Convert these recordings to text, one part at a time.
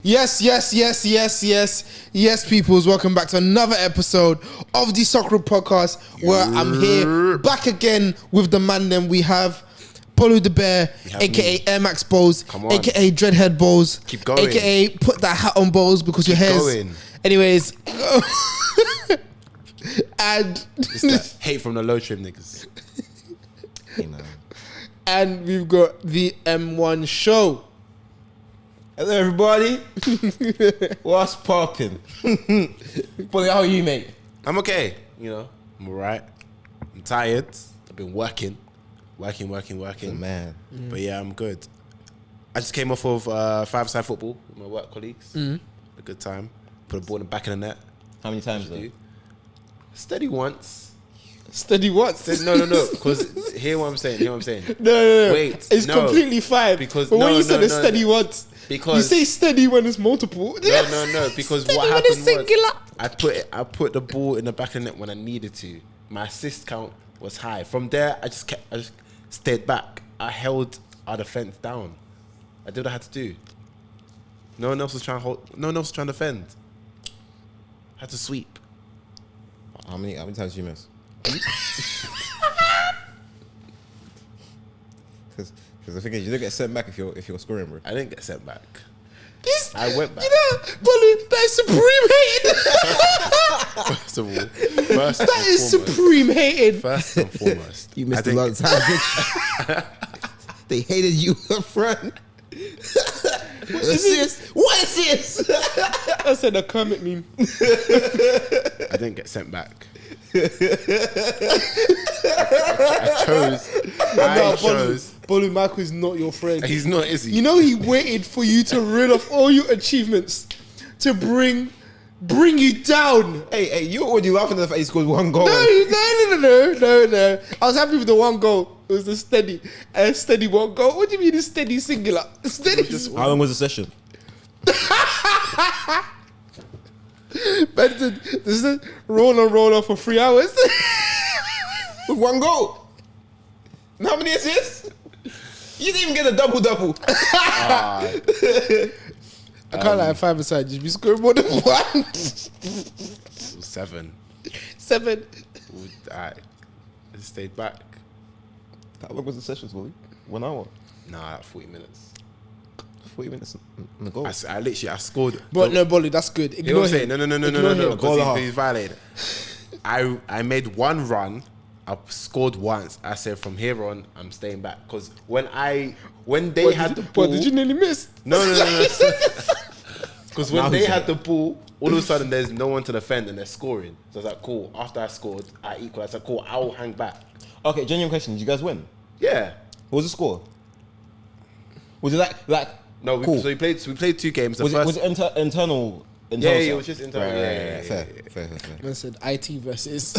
Yes, peoples. Welcome back to another episode of the TheStockroom podcast, where I'm here back again with the man. Then we have Bolu the Bear, aka Air Max Bowls, aka Dreadhead Bowls, keep going, aka put that hat on Bowls because keep your hair's going. Anyways, and it's that hate from the low trim niggas. You know. And we've got the M1 show. Hello everybody. What's poppin'? Boy, how are you, mate? I'm okay. You know, I'm alright. I'm tired. I've been working. Man. But yeah, I'm good. I just came off of five-side football with my work colleagues. A good time. Put a ball in the back of the net. How many times though? Steady once. Steady what? No. Because hear what I'm saying. No. Wait. It's completely fine. Because when you said steady once, because you say steady when it's multiple. No. Because steady what happened was I put the ball in the back of the net when I needed to. My assist count was high. From there, I just stayed back. I held our defense down. I did what I had to do. No one else was trying to defend. I had to sweep. How many times did you miss? Because the thing is, you don't get sent back if you're scoring, bro. I didn't get sent back. This, I went back. You know, Bolu, that is supreme hating. That is supreme hating. First and foremost, You missed a lot of time, bitch. They hated you up front. What is this? I said a Kermit meme. I didn't get sent back. I chose. Bolu Michael is not your friend. He's not, is he? You know he waited for you to reel off all your achievements to bring you down. Hey, you already laughing at the fact he scored one goal. No. I was happy with the one goal. It was a steady one goal. What do you mean a steady singular? Steady. How long was the session? Benton, this is roll on for 3 hours. With one goal. And how many assists? You didn't even get a double. I can't lie, 5 aside. Did you score more than one? 7. I stayed back. How long was the session, Wally? 1 hour? Nah, 40 minutes. 40 minutes on the goal. I scored. But no, Bolu, that's good. You know what I'm saying? No. Goal Because he's violated. I made one run. I scored once. I said from here on, I'm staying back. Because when they had the ball. What, did you nearly miss? No. Because when they had the ball, all of a sudden there's no one to defend and they're scoring. So I was like, cool. After I scored, I equalized. I said, cool, I'll hang back. Okay, genuine question. Did you guys win? Yeah. What was the score? Was it like? No, cool. So we played 2 games. Was it internal? Yeah, it was just internal. Right. Yeah. Fair. I said IT versus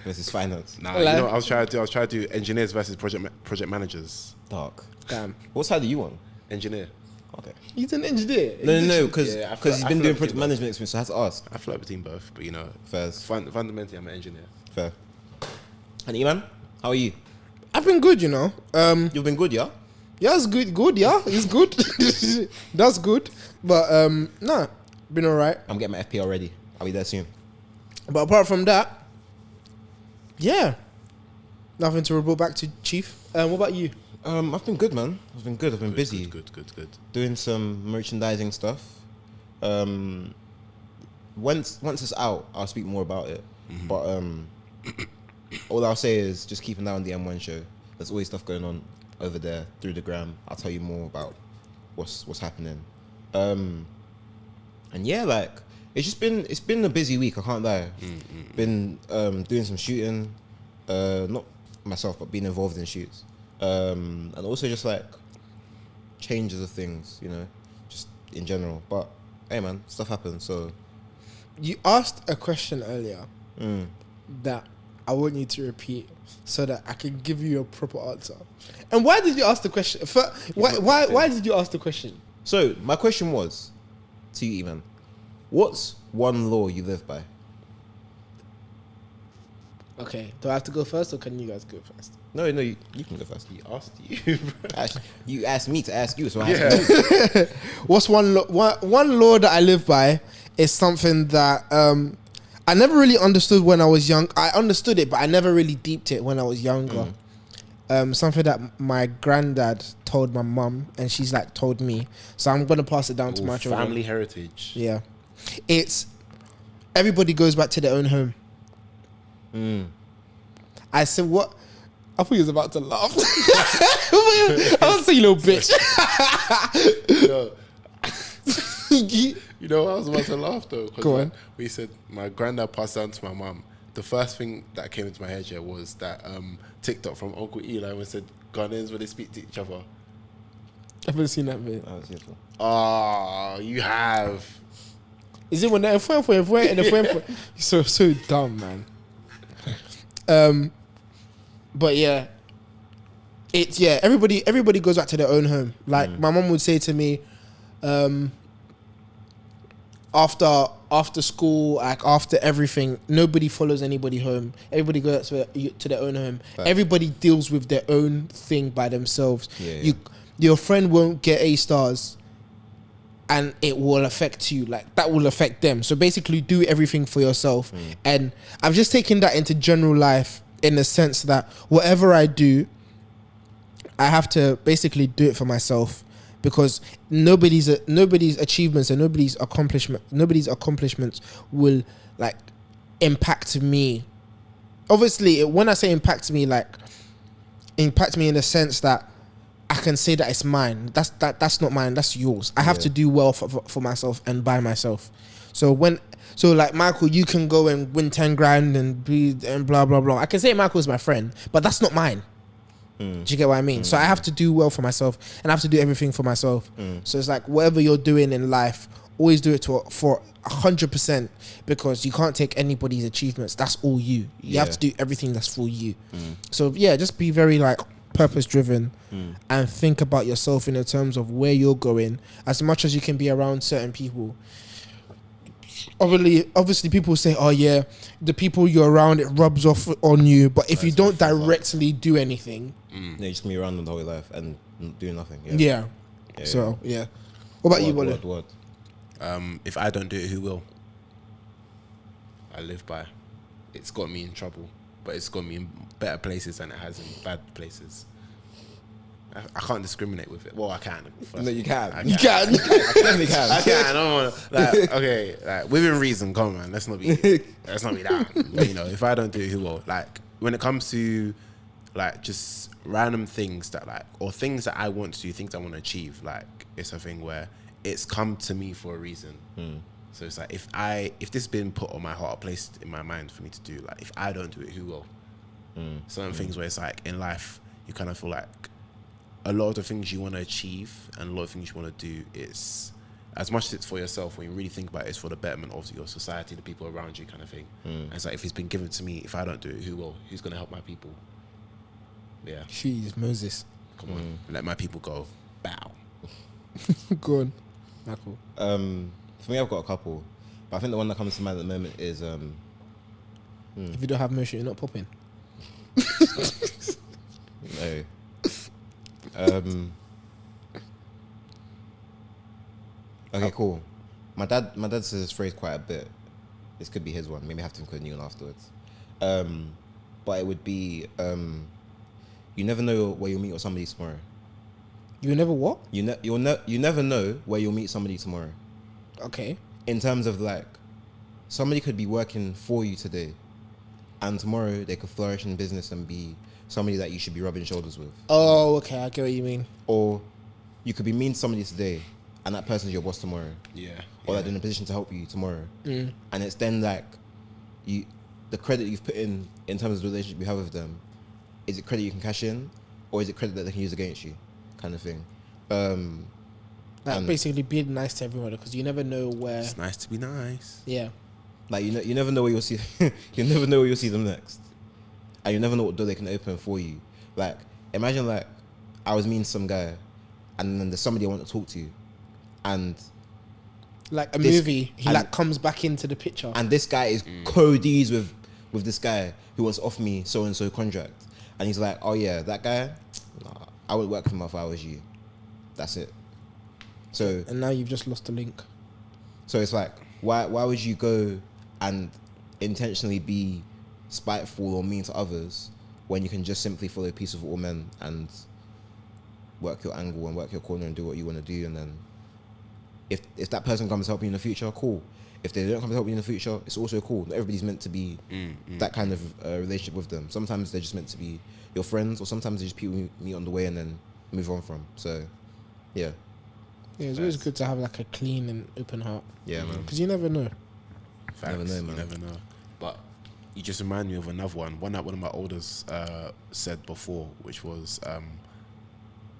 versus finance. Nah, you know what I was trying to do engineers versus project managers. Dark. Damn. What side are you on? Engineer. Okay. He's an engineer. No, because Yeah, he's been doing project management experience, so I had to ask. I float between both, but you know, Fairs. fundamentally I'm an engineer. Fair. And Eman, how are you? I've been good, you know. You've been good, yeah? Yeah, it's good. Yeah, it's good. That's good. But nah, been alright. I'm getting my FPL ready. I'll be there soon. But apart from that, yeah, nothing to report back to Chief. What about you? I've been good, man. I've been good. I've been busy. Good. Doing some merchandising stuff. Once it's out, I'll speak more about it. But all I'll say is just keep an eye on the M1 show. There's always stuff going on over there through the gram. I'll tell you more about what's happening. And yeah, like it's been a busy week. I can't lie. Been doing some shooting, not myself, but being involved in shoots, and also just like changes of things, you know, just in general. But hey, man, stuff happens. So You asked a question earlier that I want you to repeat so that I can give you a proper answer. And why did you ask the question? Why did you ask the question? So my question was to you, Eman, what's one law you live by? Okay. Do I have to go first, or can you guys go first? No, you can go first. He asked you. You asked me to ask you, so I have to go. What's one law that I live by is something that I never really understood when I was young. I understood it, but I never really deeped it when I was younger. Something that my granddad told my mum, and she's like told me. So I'm gonna pass it down to my children. Family heritage. Yeah, it's everybody goes back to their own home. I said what? I thought he was about to laugh. I was saying, you little bitch. You know, I was about to laugh though. Go on. We said my granddad passed down to my mum. The first thing that came into my head here was that TikTok from Uncle Eli when it said Ghanaians when they speak to each other. I've never seen that video. Oh, you have. Is it when they're You're so dumb, man. But yeah, everybody goes back to their own home. Like my mom would say to me, after school, like after everything, nobody follows anybody home. Everybody goes to their own home. Right. Everybody deals with their own thing by themselves. Yeah. Your friend won't get A stars, and it will affect you. Like that will affect them. So basically, do everything for yourself. And I've just taken that into general life in the sense that whatever I do, I have to basically do it for myself. Because nobody's achievements and nobody's accomplishments will like impact me. Obviously, when I say impact me, like impact me in the sense that I can say that it's mine. That's not mine. That's yours. I have to do well for myself and by myself. So like Michael, you can go and win 10 grand and blah blah blah. I can say Michael's my friend, but that's not mine. Do you get what I mean? So I have to do well for myself, and I have to do everything for myself. So it's like whatever you're doing in life, always do it for 100%, because you can't take anybody's achievements. That's all you. You have to do everything that's for you. So yeah, just be very like purpose driven and think about yourself in the terms of where you're going. As much as you can be around certain people. Obviously, people say, "Oh yeah, the people you're around, it rubs off on you." But if you don't directly do anything, you're just gonna be around them the whole life and do nothing. Yeah. So yeah. What about you, Bolu? What? If I don't do it, who will? I live by. It's got me in trouble, but it's got me in better places than it has in bad places. I can't discriminate with it. Well, I can. No, you can. You can. I definitely can. I can. I don't want to. Like, okay, like within reason. Come on, man. Let's not be that. But, you know, if I don't do it, who will? Like when it comes to like just random things that like, or things that I want to do, things I want to achieve. Like it's a thing where it's come to me for a reason. So it's like if this has been put on my heart, or placed in my mind for me to do, like if I don't do it, who will? Certain things where it's like in life, you kind of feel like a lot of the things you want to achieve and a lot of things you want to do, is as much as it's for yourself, when you really think about it, it's for the betterment of your society, the people around you, kind of thing. And it's like, if it's been given to me, if I don't do it, who will? Who's going to help my people? Yeah. Jeez, Moses. Come on, let my people go. Bow. Go on, Michael. For me, I've got a couple, but I think the one that comes to mind at the moment is If you don't have motion, you're not popping. no. Okay, cool. My dad says this phrase quite a bit. This could be his one. Maybe I have to include a new one afterwards. But it would be, you never know where you'll meet with somebody tomorrow. You never what? You never know where you'll meet somebody tomorrow. Okay. In terms of like, somebody could be working for you today, and tomorrow they could flourish in business and be somebody that you should be rubbing shoulders with. Oh, okay. I get what you mean. Or you could be mean to somebody today, and that person's your boss tomorrow. Yeah. Or they're in a position to help you tomorrow. And it's then like, the credit you've put in terms of the relationship you have with them, is it credit you can cash in, or is it credit that they can use against you, kind of thing. Like basically being nice to everyone, because you never know where. It's nice to be nice. Yeah. Like you never know where you'll see. You never know where you'll see them next, and you never know what door they can open for you. Like imagine like I was meeting some guy, and then there's somebody I want to talk to, and like a movie, he like comes back into the picture, and this guy is Cody's with with this guy who wants to offer me so and so contract, and he's like, oh yeah, that guy, nah, I would work with him if I was you. That's it. So And now you've just lost the link. So it's like, why would you go and intentionally be spiteful or mean to others when you can just simply follow peace of all men and work your angle and work your corner and do what you want to do? And then if that person comes to help you in the future, cool. If they don't come to help you in the future, it's also cool. Not everybody's meant to be that kind of relationship with them. Sometimes they're just meant to be your friends, or sometimes they're just people you meet on the way and then move on from. So, yeah. Yeah, it's always good to have like a clean and open heart. Yeah, man. Because you never know. Facts. Never know, man. You never know. But you just remind me of another one that one of my elders said before, which was,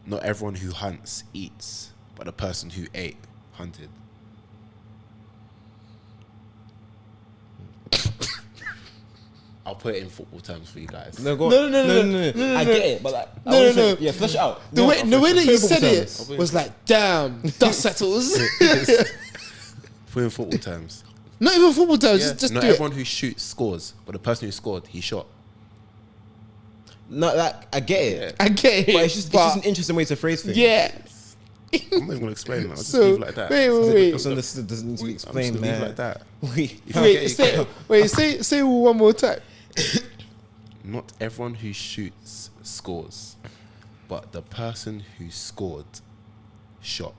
not everyone who hunts eats, but the person who ate hunted. I'll put it in football terms for you guys. No, go on. No. I get it, but like, I No, want no. you to, yeah, flesh it out. The way that you said terms. it was like, damn, dust settles. Put it in football terms. Not even football terms, Yeah. just Not do it. everyone who shoots scores, but the person who scored, he shot. No, like, I get it. I get it. But it's just an interesting way to phrase things. yeah. I'm not even gonna explain that. I'll just So, leave it like that. wait. What's understood doesn't need to be I'm just explained, gonna leave it man. like that. Say one more time. Not everyone who shoots scores, but the person who scored shot.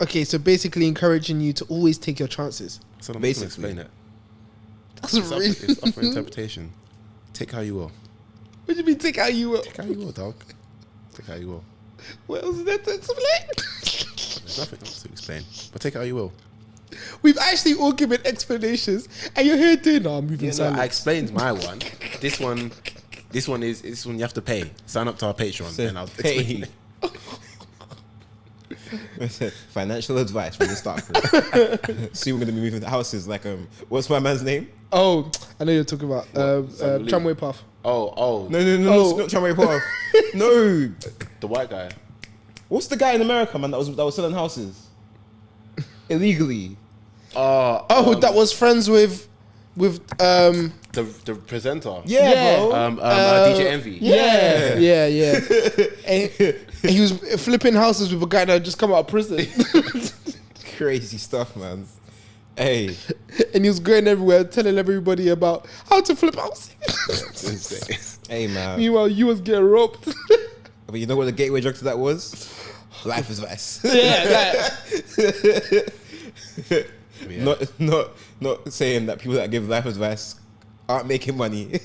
Okay, so basically encouraging you to always take your chances. So I'm Basically. just gonna explain it. That's It's up, really. it's up for interpretation. Take how you will. What do you mean take how you will? Take how you will, dog. Take how you will. What else is there to explain? There's nothing else to explain. But take it how you will. We've actually all given explanations, and you're here doing. No, I'm moving Yeah, no, silent. I explained my one. This one you have to pay. Sign up to our Patreon, So and I'll explain pay. it. Financial advice from the Stockroom. See, we're gonna be moving to houses. Like, what's my man's name? Oh, I know you're talking about Somebody- Tramway Path. Oh, No, not Tramway Path. No, the white guy. what's the guy in America, man? That was selling houses illegally. That was friends with The presenter. Yeah. bro. DJ Envy. yeah. and he was flipping houses with a guy that had just come out of prison. Crazy stuff, man. Hey, And he was going everywhere telling everybody about how to flip houses. It's insane. hey, man. Meanwhile, you was getting robbed. But you know what the gateway drug to that was? Life advice. Yeah. Yeah. Not saying that people that give life advice aren't making money.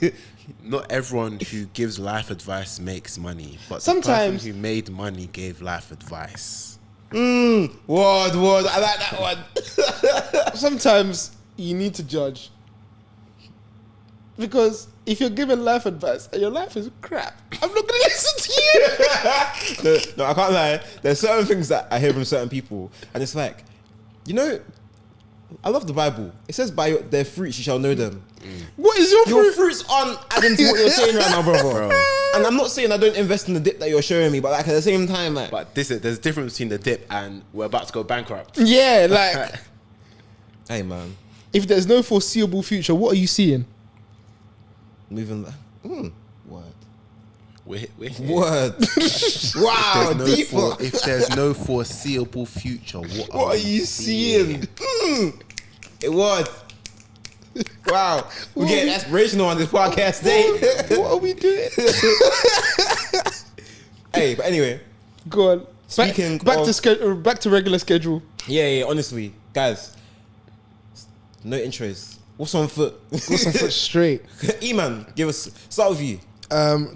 Not everyone who gives life advice makes money, but Sometimes- the person who made money gave life advice. Word. I like that one. Sometimes you need to judge. Because if you're giving life advice and your life is crap, I'm not going to listen to you. No, I can't lie. There's certain things that I hear from certain people, and it's like, you know, I love the Bible. It says, "By their fruits you shall know them." What is your Your fruit? fruits aren't adding to what you're saying right now, brother. Bro. And I'm not saying I don't invest in the dip that you're showing me, but like at the same time, like, But there's a difference between the dip and we're about to go bankrupt. Yeah, like, hey man, if there's no foreseeable future, what are you seeing? moving. Word. We're here. Word. Wow. Deeper. If there's no foreseeable future, what What are you seeing? It was. Wow. We're getting aspirational on this podcast day. What are we doing? Hey, but anyway. Go on. Speaking back to regular schedule. Yeah, honestly. Guys. No intros. What's on foot? What's on foot straight? Eman, start with you.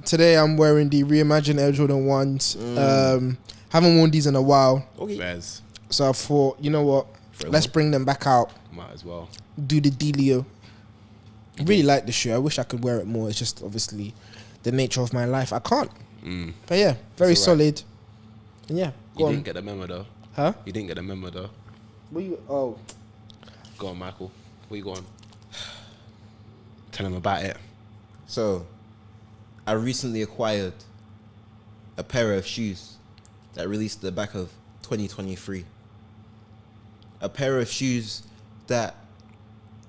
Today I'm wearing the Reimagined Air Jordan 1s. Haven't worn these in a while. Okay. Bez, So I thought, you know what? Let's bring them back out. might as well. Do the dealio. I really like the shoe. I wish I could wear it more. It's just obviously the nature of my life. I can't. But yeah, very It's all right. solid. And yeah, You go on. didn't get the memo though. Huh? You didn't get the memo though. What you? Oh, Go on, Michael. Where you going? Tell him about it. So, I recently acquired a pair of shoes that released at the back of 2023. A pair of shoes that,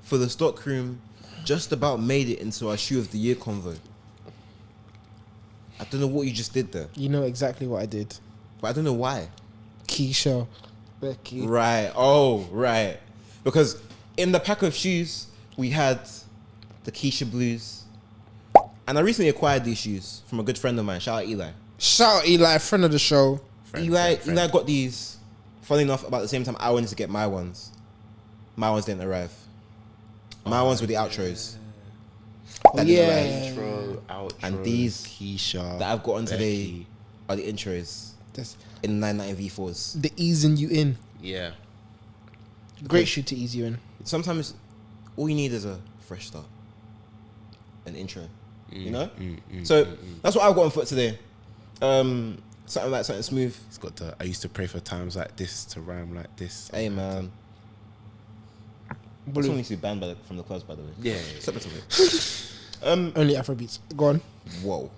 for the stockroom, just about made it into our shoe of the year convo. I don't know what you just did there, You know exactly what I did. but I don't know why. Keisha, Becky. Right. Oh, right. Because in the pack of shoes, we had the Keisha Blues. And I recently acquired these shoes from a good friend of mine. Shout out Eli. Shout out Eli, friend of the show. Eli got these. Funny enough, about the same time I wanted to get my ones. My ones didn't arrive. My ones were the outros. That didn't arrive. Outro, And these Keisha, that I've got on today Becky. are the intros That's in 990 V4s. the easing you in. Yeah. Great shoe to ease you in. Sometimes all you need is a fresh start. An intro. You know? So that's what I've got on foot today. Something smooth. It's got the. I used to pray for times like this to rhyme like this. Hey man. This one needs to be banned from the clubs, by the way. Yeah. Separate topic. Only Afrobeats. Go on. Whoa.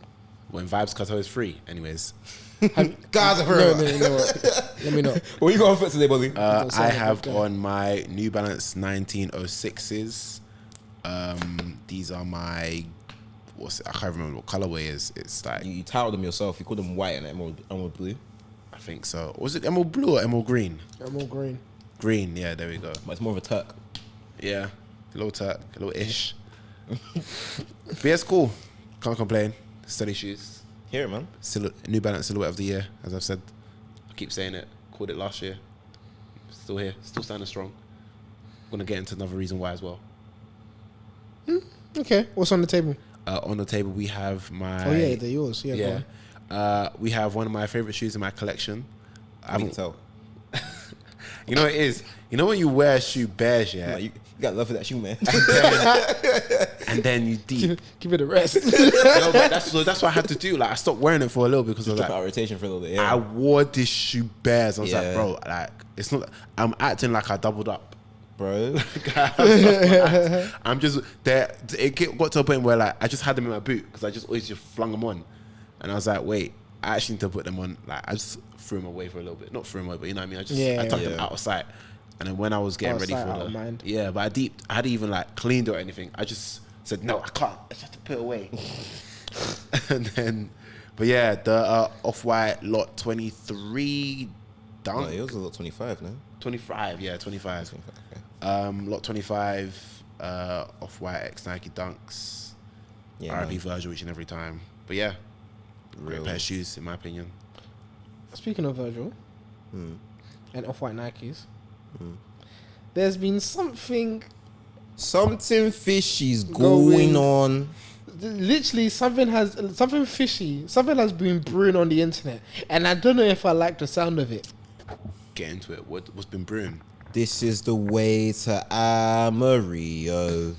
When Vibes Cartel is free, anyways. Guys, I've No, heard. you know what? Let me know. What you got on foot today, Bolu? I have on my New Balance 1906s. These are my. What's it? I can't remember what colorway is. It's like You titled them yourself. You called them white and emerald blue. I think so. Was it emerald blue or emerald green? I'm all green. Green. Yeah, there we go. But it's more of a Turk. Yeah, a little Turk, a little ish. But yeah, it's cool. Can't complain. Steady shoes. Hear it, man. New Balance silhouette of the year, as I've said. I keep saying it. Called it last year. Still here. Still standing strong. Gonna get into another reason why as well. Okay, what's on the table? On the table we have my. Oh yeah, they're yours. Yeah, go Yeah. on. We have one of my favorite shoes in my collection. I can tell. You know what it is? You know when you wear a shoe beige, yeah? Like, you got love for that shoe, man. And then you deep. Give it a rest. No, but that's what I had to do. Like I stopped wearing it for a little because I was Drop like, out rotation for a little bit. I Yeah. wore this shoe bears. I was like, Yeah. bro, like it's not. I'm acting like I doubled up. Bro. I'm just there. It got to a point where like I just had them in my boot because I just always just flung them on, and I was like, wait, I actually need to put them on. Like I just threw them away for a little bit, not threw them away, but you know what I mean. I tucked them out of sight, and then when I was getting Out of ready sight, for out the of mind. yeah, but I hadn't even like cleaned or anything. I just said no, I can't. I just have to put it away. And then, but yeah, the Off White lot 23 dunk. No, it was a lot 25, no? 25, yeah, 25. 25, okay. Lot 25, Off White X Nike Dunks. Yeah, R.I.P. man. Virgil each and every time. But yeah, great Real. pair of shoes in my opinion. Speaking of Virgil Hmm. and Off-White Nikes, there's been something, Something fishy's Going- going on. literally something fishy, something has been brewing on the internet, and I don't know if I like the sound of it. Get into it. What's been brewing? This is the way to Amarillo.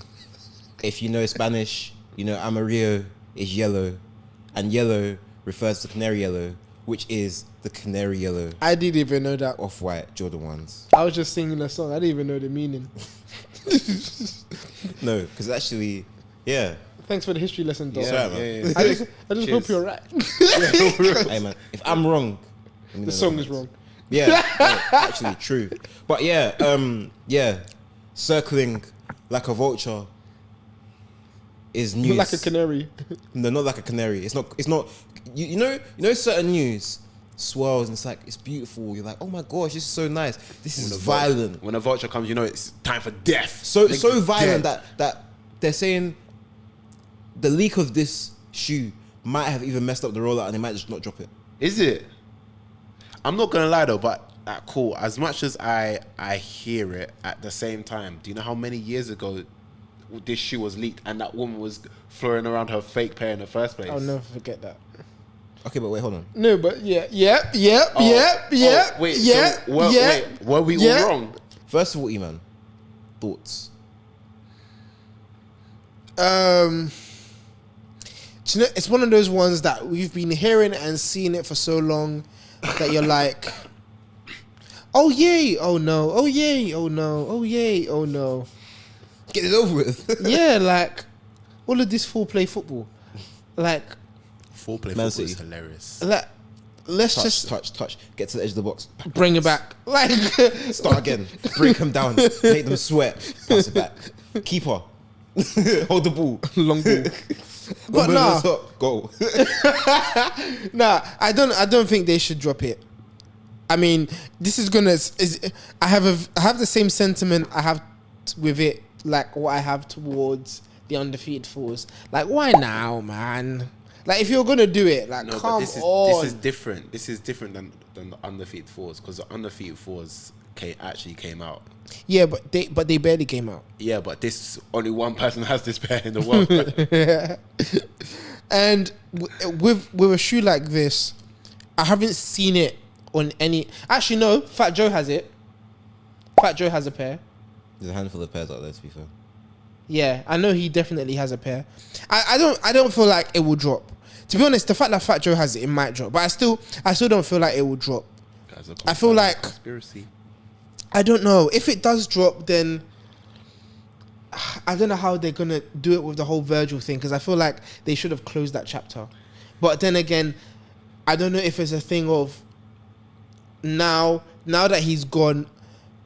If you know Spanish, you know Amarillo is yellow, and yellow refers to canary yellow, which is the canary yellow I didn't even know that. Off-White Jordan 1s. I was just singing a song. I didn't even know the meaning. No, because actually, yeah. Thanks for the history lesson, dog. Yeah, man. yeah. I just Cheers. hope you're right. Hey man, if I'm wrong, let me know The in song is comments. wrong. Yeah, no, actually true. But yeah, circling like a vulture is news. Like a canary. No, not like a canary. It's not. You know certain news swirls and it's like it's beautiful. You're like, oh my gosh, this is so nice. This is violent. When a vulture comes, you know it's time for death. So Niggas violent dead. that they're saying the leak of this shoe might have even messed up the rollout and they might just not drop it. Is it? I'm not gonna lie though, but cool. As much as I hear it, at the same time, do you know how many years ago this shoe was leaked and that woman was floating around her fake pair in the first place? I'll never forget that. Okay, but wait, hold on. No, but yep. Wait, yeah, so wait, were we yeah. all wrong? First of all, Eman, thoughts? Do you know, it's one of those ones that we've been hearing and seeing it for so long that you're like, oh yay, oh no, oh yay, oh no, oh yay, oh no. Get it over with. Yeah, like all of this full play football, like Full play Man football is City. hilarious. let's just touch. Get to the edge of the box. bring it back. Like Start again. Break them down. Make them sweat. Pass it back. Keeper. Hold the ball. Long ball. But nah, go. nah. I don't think they should drop it. I mean, this is gonna. I have the same sentiment I have with it, like what I have towards the undefeated fours. Like, why now, man? Like, if you're gonna do it, like, No, come but on. this is different. This is different than the undefeated fours, because the undefeated fours actually came out. Yeah, but they barely came out. Yeah, but this only one person has this pair in the world. And with a shoe like this, I haven't seen it on any. Actually, no. Fat Joe has it. Fat Joe has a pair. There's a handful of pairs out there, to be fair. Yeah, I know he definitely has a pair. I don't feel like it will drop. To be honest, the fact that Fat Joe has it, it might drop. But I still don't feel like it will drop. I feel like conspiracy. I don't know. If it does drop, then I don't know how they're gonna do it with the whole Virgil thing, because I feel like they should have closed that chapter. But then again, I don't know if it's a thing of now that he's gone,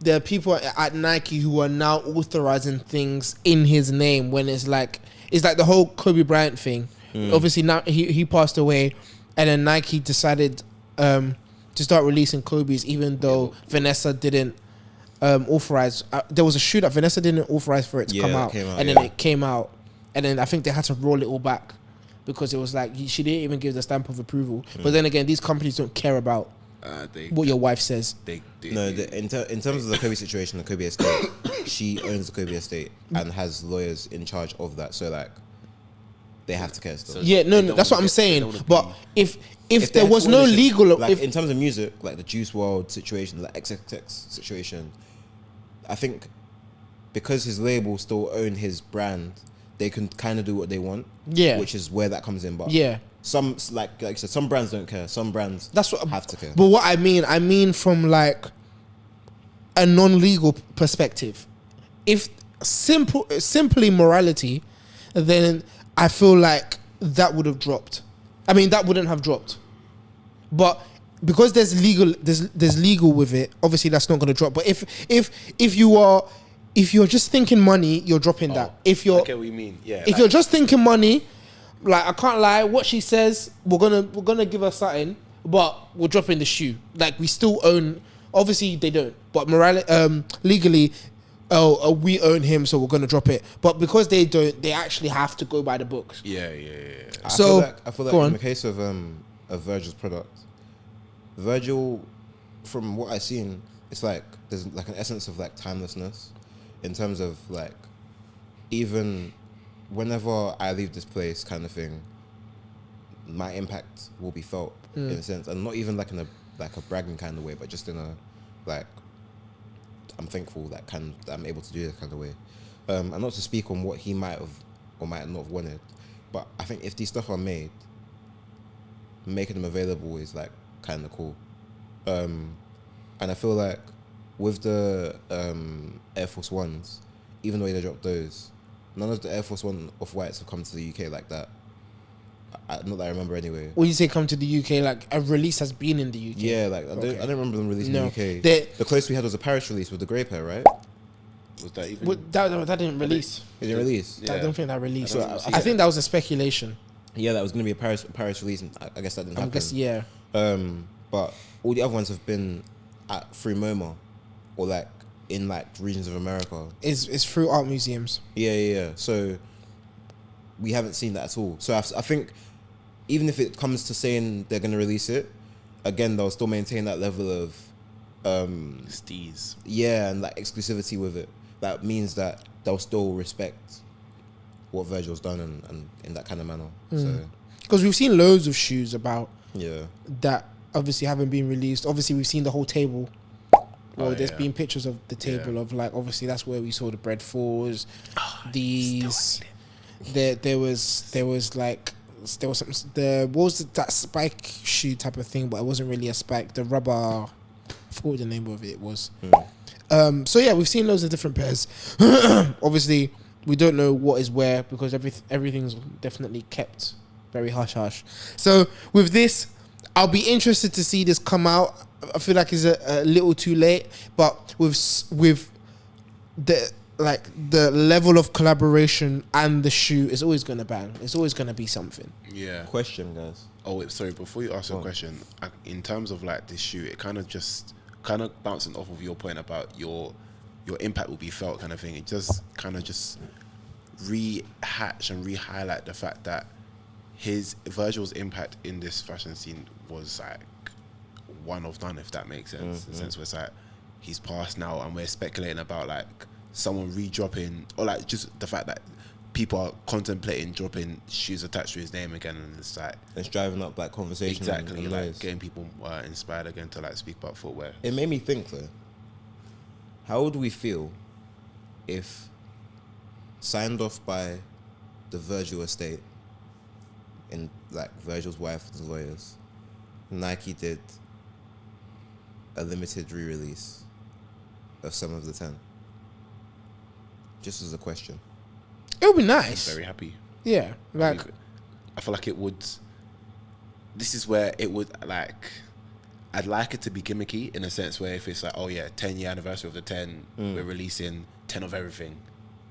there are people at Nike who are now authorizing things in his name, when it's like the whole Kobe Bryant thing. Obviously now he passed away, and then Nike decided to start releasing Kobe's, even though Vanessa didn't authorize. There was a shoe that Vanessa didn't authorize for it to come out, and then it came out, and then I think they had to roll it all back because it was like she didn't even give the stamp of approval. But then again, these companies don't care about what your wife says. In terms of the Kobe situation, the Kobe estate, she owns the Kobe estate and has lawyers in charge of that. So like, they have to care still. Yeah, no, that's what I'm saying. But if there was no legal, like in terms of music, like the Juice WRLD situation, the XXX situation, I think because his label still own his brand, they can kind of do what they want. Yeah, which is where that comes in. But yeah, some like I said, some brands don't care. Some brands have to care. But what I mean from like a non-legal perspective. If simply morality, then I feel like that would have dropped. I mean, that wouldn't have dropped. But because there's legal with it, obviously that's not going to drop. But if you're just thinking money, you're dropping that. If you're, I get what you mean. Yeah. If you're just thinking money, like I can't lie, what she says, we're gonna give her something, but we're dropping the shoe. Like we still own. Obviously they don't, but legally. We own him, so we're gonna drop it. But because they don't, they actually have to go by the books. Yeah. I feel like in the case of Virgil's product, Virgil, from what I've seen, it's like there's like an essence of like timelessness, in terms of like, even whenever I leave this place, kind of thing, my impact will be felt in a sense, and not even like in a bragging kind of way, but just in a like, I'm thankful that I'm able to do this kind of way. And not to speak on what he might have or might not have wanted, but I think if these stuff are made, making them available is like kind of cool. And I feel like with the Air Force Ones, even though they dropped those, none of the Air Force One Off Whites have come to the UK like that. Not that I remember anyway. When you say come to the UK, like a release has been in the UK. Yeah, like I don't remember them releasing in the UK. The closest we had was a Paris release with the grey pair, right? Was that even? That didn't release. It didn't release. Yeah. I don't think that released. I think that was a speculation. Yeah, that was going to be a Paris release, and I guess that didn't happen. I guess yeah. But all the other ones have been through MoMA, or like in like regions of America. It's through art museums. Yeah. So we haven't seen that at all. So I think even if it comes to saying they're going to release it, again, they'll still maintain that level of steez. Yeah, and like exclusivity with it. That means that they'll still respect what Virgil's done and in that kind of manner. So because we've seen loads of shoes about that obviously haven't been released. Obviously we've seen the whole table. There's been pictures of the table of like, obviously that's where we saw the bread fours. There was like, there was some, what was that spike shoe type of thing, but it wasn't really a spike. The rubber, I forgot what the name of it was. So yeah, we've seen loads of different pairs. Obviously, we don't know what is where because everything's definitely kept very hush hush. So with this, I'll be interested to see this come out. I feel like it's a little too late, but with like the level of collaboration and the shoe is always gonna bang. It's always gonna be something. Yeah. Question, guys. Oh, wait, sorry. Before you ask your question, in terms of like this shoe, it kind of bouncing off of your point about your impact will be felt kind of thing. It just kind of just rehatch and re-highlight the fact that Virgil's impact in this fashion scene was like one of none, if that makes sense. In the sense where it's like he's passed now, and we're speculating about like someone re-dropping, or like just the fact that people are contemplating dropping shoes attached to his name again, and it's like It's driving up like conversation. exactly and like noise. getting people inspired again to like speak about footwear. It made me think though. How would we feel if, signed off by the Virgil estate, in like Virgil's wife and lawyers, Nike did a limited re-release of some of the 10? Just as a question. It would be nice. I'm very happy. Yeah, like I feel like it would. This is where it would like. I'd like it to be gimmicky in a sense where if it's like, oh yeah, 10-year anniversary of the 10, we're releasing 10 of everything,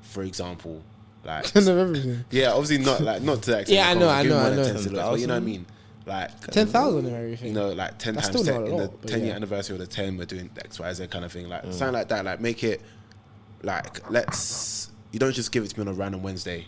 for example. Like 10 of everything. Yeah, obviously not to that extent. Yeah, I know, Give me more I than know. 10 silhouettes, but you know what I mean? Like 10,000 and everything. You know, like 10 That's times still 10 not a in the lot, but 10-year yeah. anniversary of the 10, we're doing X, Y, Z kind of thing. Like something like that. Like make it like you don't just give it to me on a random Wednesday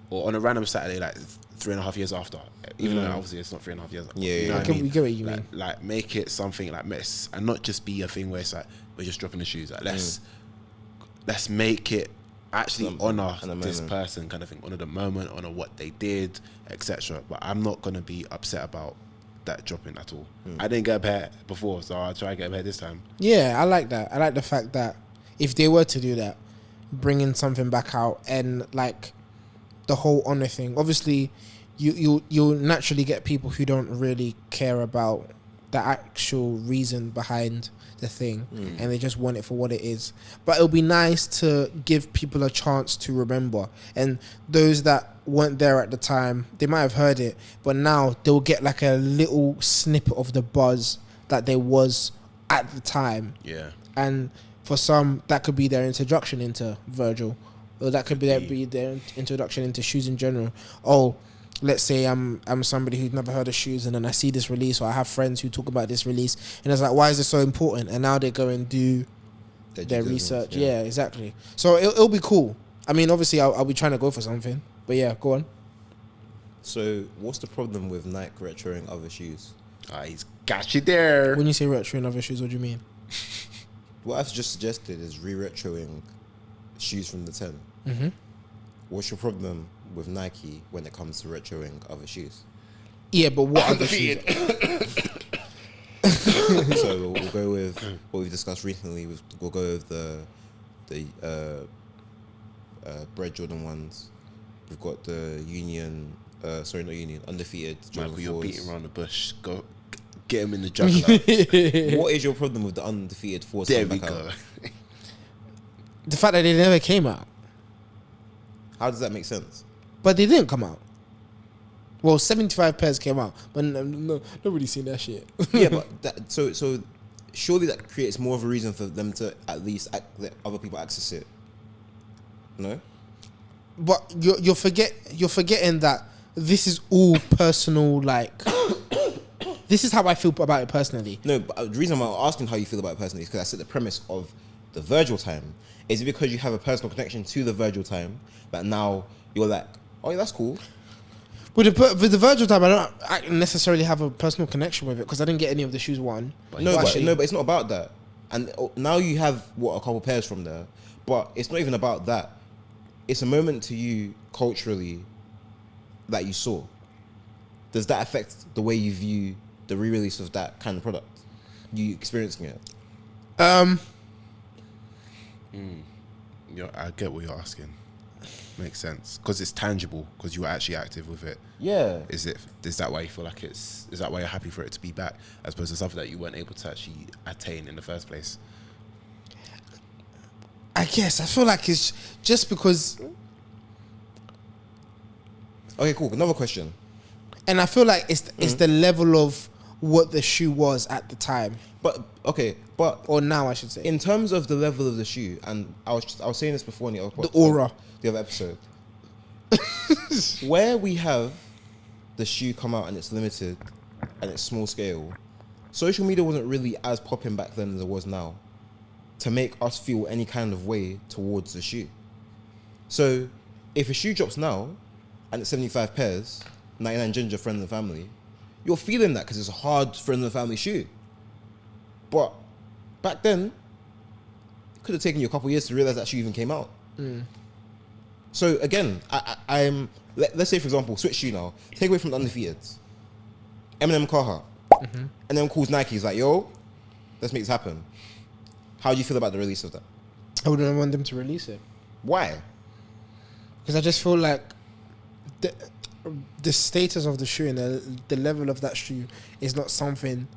or on a random Saturday like 3.5 years after. Even though obviously it's not 3.5 years. Yeah, you know yeah. what I mean? We get what you like, mean. Like make it something like mess and not just be a thing where it's like we're just dropping the shoes. Like let's make it actually honor this person kind of thing, honor the moment, honor what they did, etc. But I'm not gonna be upset about that dropping at all. I didn't get a pair before, so I'll try to get a pair this time. Yeah, I like that. I like the fact that if they were to do that, bringing something back out and like the whole honor thing. Obviously, you'll naturally get people who don't really care about the actual reason behind the thing, and they just want it for what it is. But it'll be nice to give people a chance to remember, and those that weren't there at the time, they might have heard it, but now they'll get like a little snippet of the buzz that there was at the time. Yeah. And for some, that could be their introduction into Virgil, or that could be their introduction into shoes in general. Oh, let's say I'm somebody who's never heard of shoes, and then I see this release, or I have friends who talk about this release, and it's like, why is it so important? And now they go and do their research. Yeah, exactly. So it'll be cool. I mean, obviously, I'll be trying to go for something, but yeah, go on. So, what's the problem with Nike retroing other shoes? He's got you there. When you say retro and other shoes, what do you mean? What I've just suggested is re-retroing shoes from the 10. Mm-hmm. What's your problem with Nike when it comes to retroing other shoes? Yeah, but what other shoes? So we'll go with what we've discussed recently. We'll go with the Bread Jordan ones. We've got the undefeated Jordan Michael, you're 4s. beating around the bush. Go get him in the juggler. What is your problem with the undefeated 4s? There we go. The fact that they never came out. How does that make sense? But they didn't come out. Well, 75 pairs came out, but no, nobody seen that shit. Yeah, but so surely that creates more of a reason for them to at least let other people access it. No? But you're forgetting that this is all personal. Like, this is how I feel about it personally. No, but the reason I'm asking how you feel about it personally is because I said the premise of the Virgil time is it because you have a personal connection to the Virgil time that now you're like, oh yeah, that's cool. With the Virgil time, I don't necessarily have a personal connection with it because I didn't get any of the shoes one. But it's not about that. And now you have a couple pairs from there, but it's not even about that. It's a moment to you culturally that you saw. Does that affect the way you view the re-release of that kind of product? You experiencing it? I get what you're asking. Makes sense because it's tangible because you were actually active with it. Yeah. Is that why you feel like is that why you're happy for it to be back as opposed to something that you weren't able to actually attain in the first place? I guess I feel like it's just because. Okay, cool. Another question. And I feel like it's the level of what the shoe was at the time. But But or now I should say. in terms of the level of the shoe, and I was saying this before in The aura. the other episode, where we have the shoe come out and it's limited and it's small scale, social media wasn't really as popping back then as it was now to make us feel any kind of way towards the shoe. So if a shoe drops now and it's 75 pairs, 99 ginger friends and family, you're feeling that because it's a hard friends and family shoe. But back then, it could have taken you a couple of years to realize that shoe even came out. So again, let's say for example, switch shoe now, take away from the undefeateds, Eminem Carhartt, and then calls Nike, he's like, yo, let's make this happen. How do you feel about the release of that? I wouldn't want them to release it. Why? Because I just feel like the status of the shoe and the level of that shoe is not something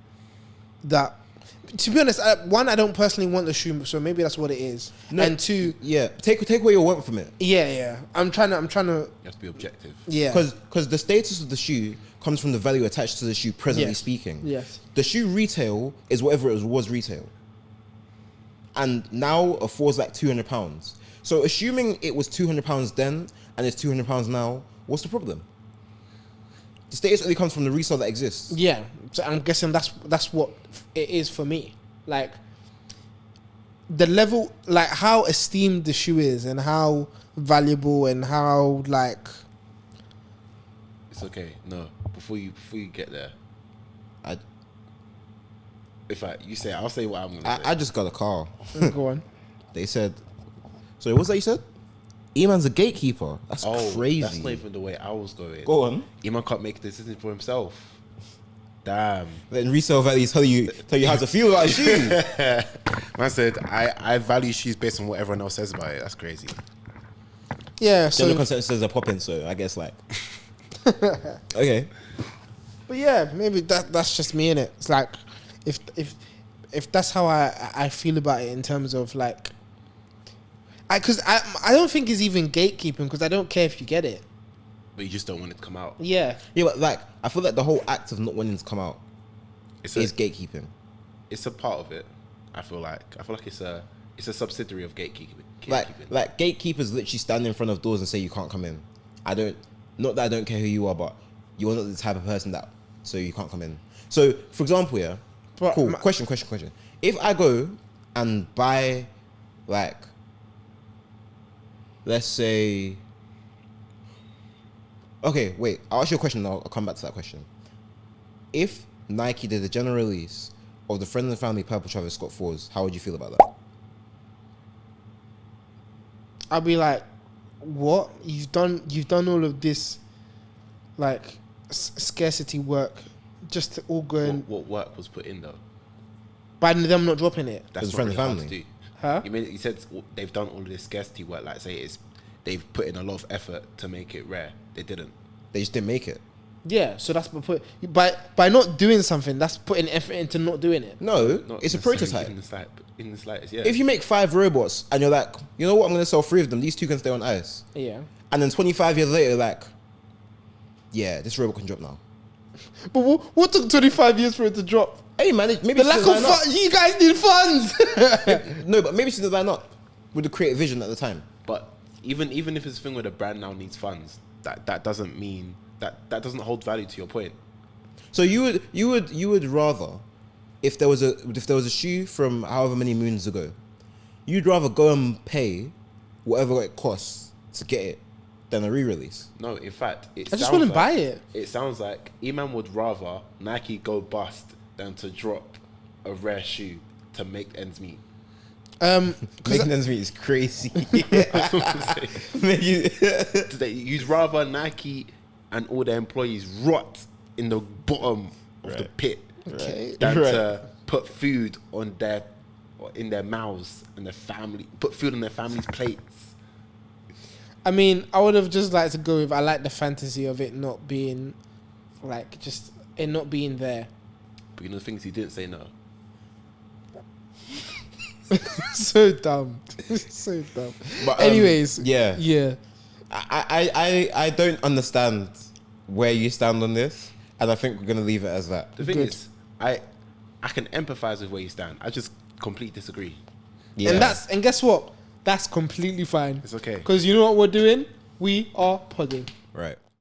that, to be honest, one, I don't personally want the shoe, so maybe that's what it is. No, and two, yeah, take away your want from it. yeah, I'm trying to. You have to be objective. Yeah, Because the status of the shoe comes from the value attached to the shoe, presently Yes. speaking. Yes. The shoe retail is whatever it was retail. And now a 4 is like £200. So assuming it was £200 then and it's £200 now, what's the problem? The status only comes from the resale that exists. yeah. So I'm guessing that's what it is for me. Like the level, like how esteemed the shoe is, and how valuable, and how like. It's okay. No, before you get there, you say, I'll say what I'm gonna say. I just got a call. Go on. They said, sorry, what's that you said? Eman's a gatekeeper. That's crazy. That's not even the way I was going. Go on. Eman can't make a decision for himself. Damn. Then resale values tell you how to feel about a shoe. Man said, I value shoes based on what everyone else says about it. That's crazy. Yeah. So, General consensus are popping, so I guess like. Okay. but yeah, maybe that's just me in it. It's like if that's how I feel about it in terms of like. Because I don't think it's even gatekeeping, because I don't care if you get it. But you just don't want it to come out. Yeah. Yeah, but like I feel like the whole act of not wanting to come out Is gatekeeping. It's a part of it. I feel like it's a subsidiary of gatekeeping. Like gatekeepers literally stand in front of doors and say you can't come in. Not that I don't care who you are, but you're not the type of person that, so you can't come in. So for example, yeah, But cool. Question. If I go and buy, like, let's say, okay, wait, I'll ask you a question and I'll come back to that question. If Nike did a general release of the Friends and Family Purple Travis Scott 4s, how would you feel about that? I'll be like, what? You've done all of this, like, scarcity work, just to all go and What work was put in though? by them not dropping it. That's As a what friend really and hard family. to do. Huh? You said they've done all of this scarcity work. Like say they've put in a lot of effort to make it rare. They didn't. They just didn't make it. Yeah, so that's by not doing something, that's putting effort into not doing it. No, Not it's a necessarily prototype. In the slightest, yeah. If you make 5 robots and you're like, you know what, I'm going to sell 3 of them, these 2 can stay on ice. Yeah. And then 25 years later, like, yeah, this robot can drop now. But what took 25 years for it to drop? Hey man, maybe The lack of funds. You guys need funds. No, but maybe she didn't line up with the creative vision at the time. But even if it's a thing where the brand now needs funds, that doesn't mean that doesn't hold value to your point. So you would rather, if there was a shoe from however many moons ago, you'd rather go and pay whatever it costs to get it than a re-release. No, in fact, I just wouldn't buy it. It sounds like Eman would rather Nike go bust than to drop a rare shoe to make ends meet. Making ends meet is crazy. You'd rather Nike and all their employees rot in the bottom of the pit than to put food on in their mouths and put food on their family's plates. I mean, I would have just liked to go with, I like the fantasy of it not being, like, just it not being there. But you know the things he didn't say no. So dumb. So dumb. But, anyways, yeah. I don't understand where you stand on this, and I think we're gonna leave it as that. The thing Good. is, I can empathize with where you stand. I just complete disagree. Yeah. And guess what? That's completely fine. It's okay. Because you know what we're doing? We are podding. Right.